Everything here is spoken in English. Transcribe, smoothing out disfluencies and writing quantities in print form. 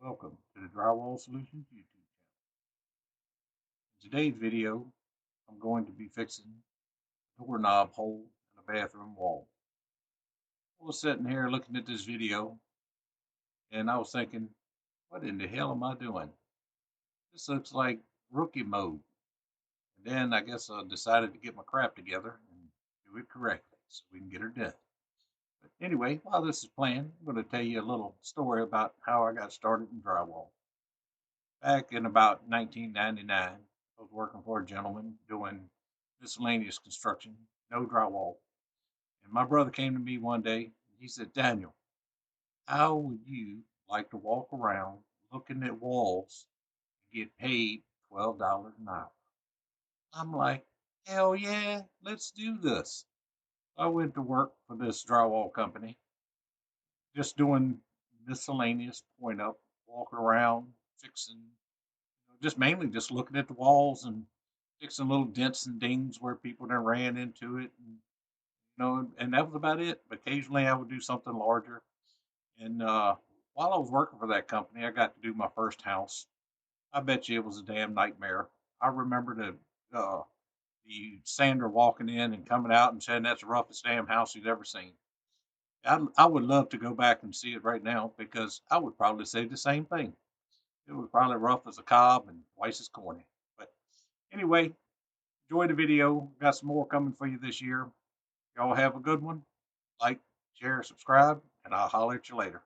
Welcome to the Drywall Solutions YouTube channel. In today's video, I'm going to be fixing a doorknob hole in a bathroom wall. I was sitting here looking at this video and I was thinking, what in the hell am I doing? This looks like rookie mode. And then I guess I decided to get my crap together and do it correctly so we can get her done. But anyway, while this is playing, I'm going to tell you a little story about how I got started in drywall. Back in about 1999, I was working for a gentleman doing miscellaneous construction, no drywall. And my brother came to me one day and he said, Daniel, how would you like to walk around looking at walls and get paid $12 an hour? I'm like, hell yeah, let's do this. I went to work for this drywall company, just doing miscellaneous point up, walking around, fixing, just mainly just looking at the walls and fixing little dents and dings where people then ran into it, and and that was about it. Occasionally, I would do something larger. And while I was working for that company, I got to do my first house. I bet you it was a damn nightmare. I remember the sander walking in and coming out and saying that's the roughest damn house you've ever seen. I would love to go back and see it right now because I would probably say the same thing. It was probably rough as a cob and twice as corny. But anyway, enjoy the video. Got some more coming for you this year. Y'all have a good one. Like, share, subscribe, and I'll holler at you later.